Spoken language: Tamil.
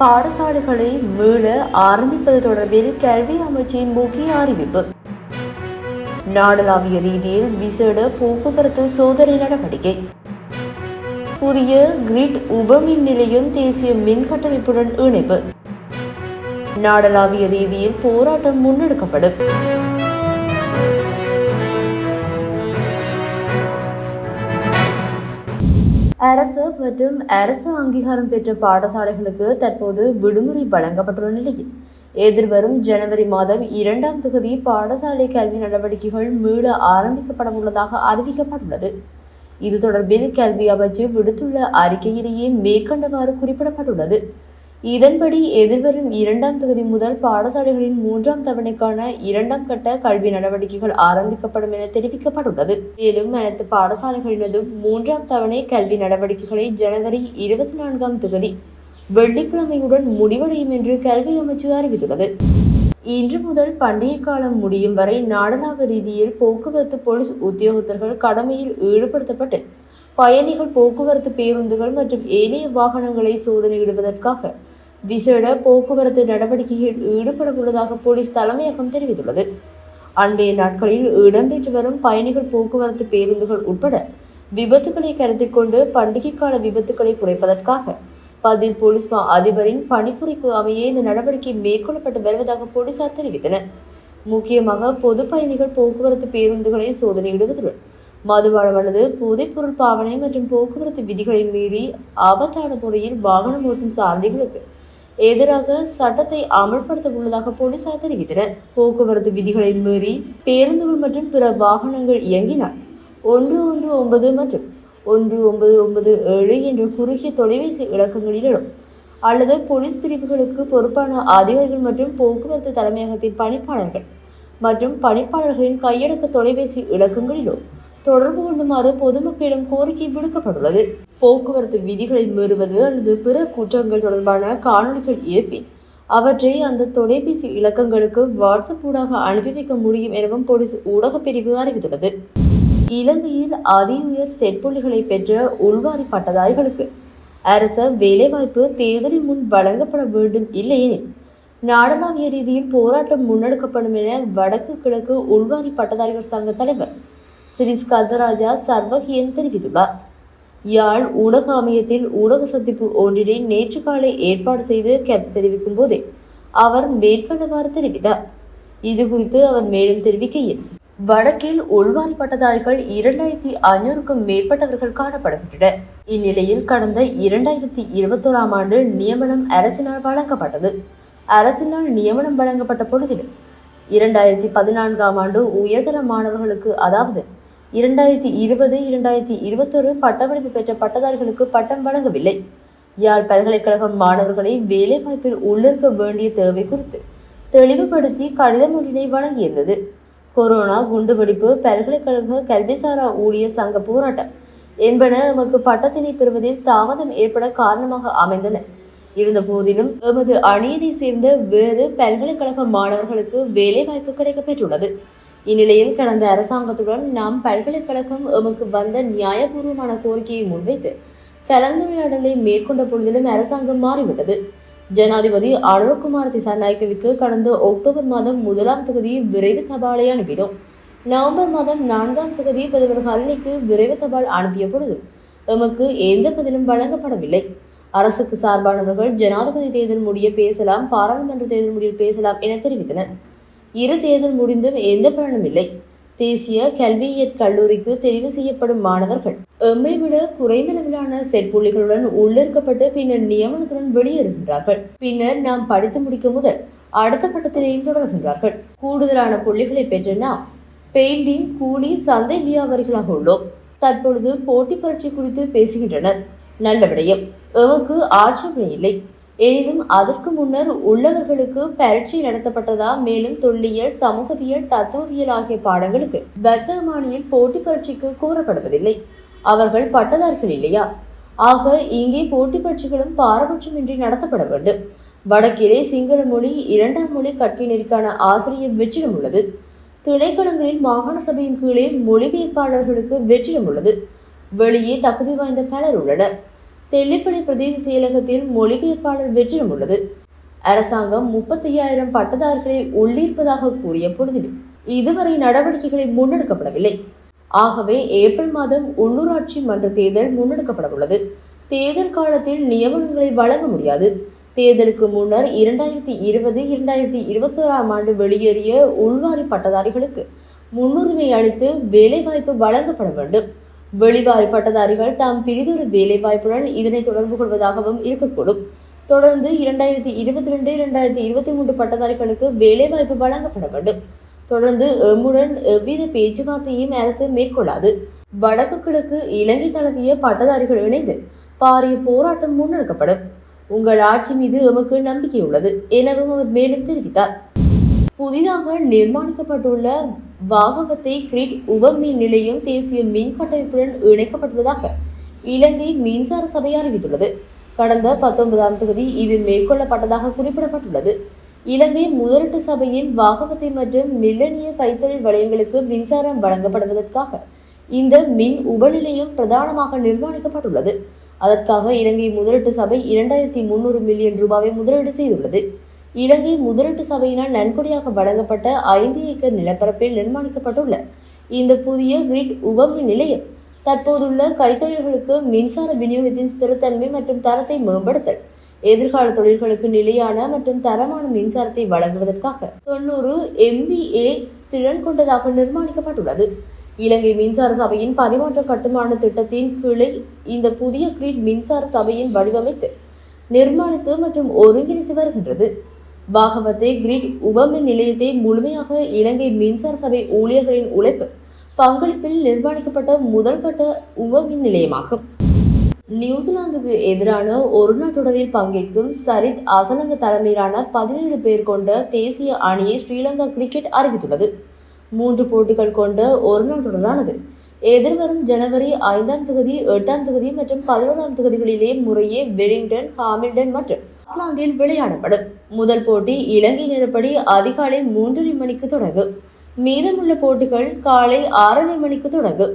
பாடசாலைகளை மீள ஆரம்பிப்பது தொடர்பில் கல்வி அமைச்சின் முக்கிய அறிவிப்பு. நாடளாவிய ரீதியில் விசேட போக்குவரத்து சோதனை நடவடிக்கை. புதிய கிரிட் உபமின் நிலையம் தேசிய மின் கட்டமைப்புடன் இணைப்பு. நாடளாவிய ரீதியில் போராட்டம் முன்னெடுக்கப்படும். அரசு மற்றும் அரசு அங்கீகாரம் பெற்ற பாடசாலைகளுக்கு தற்போது விடுமுறை வழங்கப்பட்டுள்ள நிலையில் எதிர்வரும் ஜனவரி மாதம் 2ஆம் தேதி பாடசாலை கல்வி நடவடிக்கைகள் மீள ஆரம்பிக்கப்பட உள்ளதாக அறிவிக்கப்பட்டுள்ளது. இது தொடர்பில் கல்வி அமைச்சு விடுத்துள்ள அறிக்கையிலேயே மேற்கண்டவாறு குறிப்பிடப்பட்டுள்ளது. இதன்படி எதிர்வரும் 2ஆம் தேதி முதல் பாடசாலைகளின் 3ஆம் தவணைக்கான 2ஆம் கட்ட கல்வி நடவடிக்கைகள் ஆரம்பிக்கப்படும் என தெரிவிக்கப்பட்டுள்ளது. மேலும் அனைத்து பாடசாலைகளினதும் 3ஆம் தவணை கல்வி நடவடிக்கைகளை ஜனவரி 24ஆம் தேதி வெள்ளிக்கிழமையுடன் முடிவடையும் என்று கல்வி அமைச்சு அறிவித்துள்ளது. இன்று முதல் பண்டிகை காலம் முடியும் வரை நாடளாவிய ரீதியில் போக்குவரத்து போலீஸ் உத்தியோகத்தர்கள் கடமையில் ஈடுபடுத்தப்பட்டு பயணிகள் போக்குவரத்து பேருந்துகள் மற்றும் ஏனைய வாகனங்களை சோதனையிடுவதற்காக விசேட போக்குவரத்து நடவடிக்கைகளில் ஈடுபட உள்ளதாக போலீஸ் தலைமையகம் தெரிவித்துள்ளது. அன்றைய நாட்களில் இடம்பெற்று வரும் பயணிகள் போக்குவரத்து பேருந்துகள் உட்பட விபத்துக்களை கருத்தில் கொண்டு பண்டிகை கால விபத்துக்களை குறைப்பதற்காக பதில் போலீஸ் அதிபரின் பணிப்புரைக்கு அமைய இந்த நடவடிக்கை மேற்கொள்ளப்பட்டு வருவதாக போலீசார் தெரிவித்தனர். முக்கியமாக பொது பயணிகள் போக்குவரத்து பேருந்துகளை சோதனையிடுவதுடன் மதுபானம் அல்லது போதைப்பொருள் பாவனை மற்றும் போக்குவரத்து விதிகளை மீறி ஆபத்தான முறையில் வாகனம் ஓட்டும் சாரதிகளுக்கு எதிராக சட்டத்தை அமல்படுத்த உள்ளதாக போலீசார் தெரிவித்தனர். போக்குவரத்து விதிகளை மீறி பேருந்துகள் மற்றும் பிற வாகனங்கள் இயங்கினால் 119 மற்றும் 1997 என்ற குறுகிய தொலைபேசி இலக்கங்களிலும் அல்லது போலீஸ் பிரிவுகளுக்கு பொறுப்பான அதிகாரிகள் மற்றும் போக்குவரத்து தலைமையகத்தின் பணிப்பாளர்கள் மற்றும் பணிப்பாளர்களின் கையடக்க தொலைபேசி இலக்கங்களிலோ தொடர்பு கொள்ளுமாறு பொதுமக்களிடம் கோரிக்கை விடுக்கப்பட்டுள்ளது. போக்குவரத்து விதிகளை மீறுவது அல்லது பிற குற்றங்கள் தொடர்பான காணொலிகள் இருப்பின் அவற்றை அந்த தொலைபேசி இலக்கங்களுக்கு வாட்ஸ்அப் ஊடாக அனுப்பி வைக்க முடியும் எனவும் போலீஸ் ஊடக பிரிவு அறிவித்துள்ளது. இலங்கையில் அதிஉயர் செட்புள்ளிகளை பெற்ற உள்வாரி பட்டதாரிகளுக்கு அரச வேலைவாய்ப்பு தேர்தலின் முன் வழங்கப்பட வேண்டும், இல்லையெனில் நாடளாவிய ரீதியில் போராட்டம் முன்னெடுக்கப்படும் என வடக்கு கிழக்கு உள்வாரி பட்டதாரிகள் சங்க தலைவர் சிறிஸ் கஜராஜா சர்வகியன் தெரிவித்துள்ளார். யாழ் ஊடக அமையத்தில் ஊடக சந்திப்பு ஒன்றினை நேற்று காலை ஏற்பாடு செய்து கருத்து தெரிவிக்கும் போதே அவர் மேற்கண்டவாறு தெரிவித்தார். இதுகுறித்து அவர் மேலும் தெரிவிக்கையில், வடக்கில் உள்வாரி பட்டதாரிகள் 2500க்கும் மேற்பட்டவர்கள் காணப்படுகின்றனர். இந்நிலையில் கடந்த 2021ஆம் ஆண்டு நியமனம் அரசினால் வழங்கப்பட்டது. அரசினால் நியமனம் வழங்கப்பட்ட பொழுதிலும் 2014ஆம் ஆண்டு உயர்தர மாணவர்களுக்கு, அதாவது 2020-2021 பட்டமளிப்பு பெற்ற பட்டதாரிகளுக்கு பட்டம் வழங்கவில்லை. யாழ் பல்கலைக்கழகம் மாணவர்களை வேலைவாய்ப்பில் உள்ளிருக்க வேண்டிய தேவை குறித்து தெளிவுபடுத்தி கடிதம் ஒன்றினை வழங்கியிருந்தது. கொரோனா, குண்டுவெடிப்பு, பல்கலைக்கழக கல்விசாரா ஊழியர் சங்க போராட்டம் என்பன எமக்கு பட்டத்தினை பெறுவதில் தாமதம் ஏற்பட காரணமாக அமைந்தன. இருந்த போதிலும் எமது அணியினை சேர்ந்த வேறு பல்கலைக்கழக மாணவர்களுக்கு வேலைவாய்ப்பு கிடைக்கப் பெற்றுள்ளது. இந்நிலையில் கடந்த அரசாங்கத்துடன் நாம் பல்கலைக்கழகம் எமக்கு வந்த நியாயபூர்வமான கோரிக்கையை முன்வைத்து கலந்துரையாடலை மேற்கொண்ட பொழுதிலும் அரசாங்கம் மாறிவிட்டது. ஜனாதிபதி அனுரகுமார் திசாநாயக்கவிற்கு கடந்த அக்டோபர் மாதம் 1ஆம் தேதி விரைவு தபாலை அனுப்பினோம். நவம்பர் மாதம் 4ஆம் தேதி பிரதமர் ஹரணிக்கு விரைவு தபால் அனுப்பிய பொழுது எமக்கு எந்த பதிலும் வழங்கப்படவில்லை. அரசுக்கு சார்பானவர்கள் ஜனாதிபதி தேர்தல் முடிய பேசலாம், பாராளுமன்ற தேர்தல் முடிய பேசலாம் என தெரிவித்தனர். இரு தேர்தல் முடிந்தும் எந்த பலனும் இல்லை. தேசிய கல்வியியற் கல்லூரிக்கு தெரிவு செய்யப்படும் மாணவர்கள் எம்மை விட குறைந்த அளவிலான செட்புள்ளிகளுடன் உள்ளிருக்கப்பட்டு பின்னர் நியமனத்துடன் வெளியேறுகின்றார்கள். பின்னர் நாம் படித்து முடிக்க முதல் அடுத்த கட்டத்திலேயும் தொடர்கின்றார்கள். கூடுதலான புள்ளிகளை பெற்ற நாம் பெயிண்டிங், கூலி, சந்தை வியாபாரிகளாக உள்ளோம். தற்பொழுது போட்டி பரீட்சை குறித்து பேசுகின்றனர். நல்ல விடயம், எமக்கு ஆட்சேபனை இல்லை. எனினும் அதற்கு முன்னர் உள்ளவர்களுக்கு பரீட்சை நடத்தப்பட்டதா? மேலும் தொல்லியல், சமூகவியல், தத்துவவியல் ஆகிய பாடங்களுக்கு வர்த்தமானியில் போட்டி பரீட்சைக்கு கோரப்படுவதில்லை. அவர்கள் பட்டதாரிகள் இல்லையா? ஆக இங்கே போட்டி பரீட்சைகளும் பாரபட்சமின்றி நடத்தப்பட வேண்டும். வடக்கிலே சிங்கள மொழி 2ஆம் மொழி கற்கை நெறிக்கான ஆசிரியர் வெற்றிடம் உள்ளது. திணைக்களங்களில் மாகாண சபையின் கீழே மொழிபெயர்ப்பாளர்களுக்கு வெற்றிடம் உள்ளது. வெளியே தகுதி வாய்ந்த பலர் உள்ளனர். தெல்லிப்பளை பிரதேச செயலகத்தில் மொழிபெயர்ப்பாளர் வெற்றிடம் உள்ளது. அரசாங்கம் 35,000 பட்டதாரிகளை உள்ளீர்ப்பதாக கூறிய பொழுதிலும் இதுவரை நடவடிக்கைகளை முன்னெடுக்கப்படவில்லை. ஆகவே ஏப்ரல் மாதம் உள்ளூராட்சி மன்ற தேர்தல் முன்னெடுக்கப்பட உள்ளது. தேர்தல் காலத்தில் நியமனங்களை வழங்க முடியாது. தேர்தலுக்கு முன்னர் 2020-2021 ஆண்டு வெளியேறிய உள்வாரி பட்டதாரிகளுக்கு முன்னுரிமை அளித்து வேலைவாய்ப்பு வழங்கப்பட வேண்டும். வெளிவாரி பட்டதாரிகள் தாம் பிரிதொரு வேலைவாய்ப்புடன் இதனை தொடர்பு கொள்வதாகவும் இருக்கக்கூடும். தொடர்ந்து 2022-2023 பட்டதாரிகளுக்கு வேலைவாய்ப்பு வழங்கப்பட வேண்டும். தொடர்ந்து எம்முடன் எவ்வித பேச்சுவார்த்தையும் அரசு மேற்கொள்ளாது. வடக்கு கிழக்கு இலங்கை தழுவிய பட்டதாரிகள் இணைந்து பாரிய போராட்டம் முன்னெடுக்கப்படும். உங்கள் ஆட்சி மீது எமக்கு நம்பிக்கை உள்ளது எனவும் அவர் மேலும் தெரிவித்தார். புதிதாக நிர்மாணிக்கப்பட்டுள்ள வாகவத்தை கிரிட் உபமின் நிலையம் தேசிய மின் கட்டமைப்புடன் இணைக்கப்பட்டுள்ளதாக இலங்கை மின்சார சபை அறிவித்துள்ளது. கடந்த 19ஆம் தேதி இது மேற்கொள்ளப்பட்டதாக குறிப்பிடப்பட்டுள்ளது. இலங்கை முதலீட்டு சபையின் வாகவத்தை மற்றும் மில்லனிய கைத்தொழில் வலயங்களுக்கு மின்சாரம் வழங்கப்படுவதற்காக இந்த மின் உபநிலையம் பிரதானமாக நிர்மாணிக்கப்பட்டுள்ளது. அதற்காக இலங்கை முதலீட்டு சபை 2300 மில்லியன் ரூபாவை முதலீடு செய்துள்ளது. இலங்கை முதலீட்டு சபையினால் நன்கொடையாக வழங்கப்பட்ட 5 ஏக்கர் நிலப்பரப்பில் நிர்மாணிக்கப்பட்டுள்ள இந்த புதிய கிரிட் உபமின் நிலையம் தற்போதுள்ள கைத்தொழில்களுக்கு மின்சார விநியோகத்தின் ஸ்திரத்தன்மை மற்றும் தரத்தை மேம்படுத்தல், எதிர்கால தொழில்களுக்கு நிலையான மற்றும் தரமான மின்சாரத்தை வழங்குவதற்காக 90 MVA திறன் கொண்டதாக நிர்மாணிக்கப்பட்டுள்ளது. இலங்கை மின்சார சபையின் பரிமாற்ற கட்டுமான திட்டத்தின் கீழே இந்த புதிய கிரிட் மின்சார சபையின் வடிவமைத்து நிர்மாணித்து மற்றும் ஒருங்கிணைத்து வருகின்றது. வாகவத்தை கிரிட் உபமின் நிலையத்தை முழுமையாக இலங்கை மின்சார சபை ஊழியர்களின் உழைப்பு பங்களிப்பில் நிர்மாணிக்கப்பட்ட முதல் கட்ட உபமின் நிலையமாகும். நியூசிலாந்துக்கு எதிரான ஒருநாள் தொடரில் பங்கேற்கும் சரித் அசலங்க தலைமையிலான 17 பேர் கொண்ட தேசிய அணியை ஸ்ரீலங்கா கிரிக்கெட் அறிவித்துள்ளது. 3 போட்டிகள் கொண்ட ஒருநாள் தொடரானது எதிர்வரும் ஜனவரி 5ஆம் தேதி, 8ஆம் தேதி மற்றும் 11ஆம் தேதிகளிலே முறையே வெலிங்டன், ஹாமில்டன் மற்றும் ஆக்லாந்தில் விளையாடப்படும். முதல் போட்டி இலங்கை நேரப்படி அதிகாலை 3:30 மணிக்கு தொடங்கும். மீதமுள்ள போட்டிகள் காலை 6:30 மணிக்கு தொடங்கும்.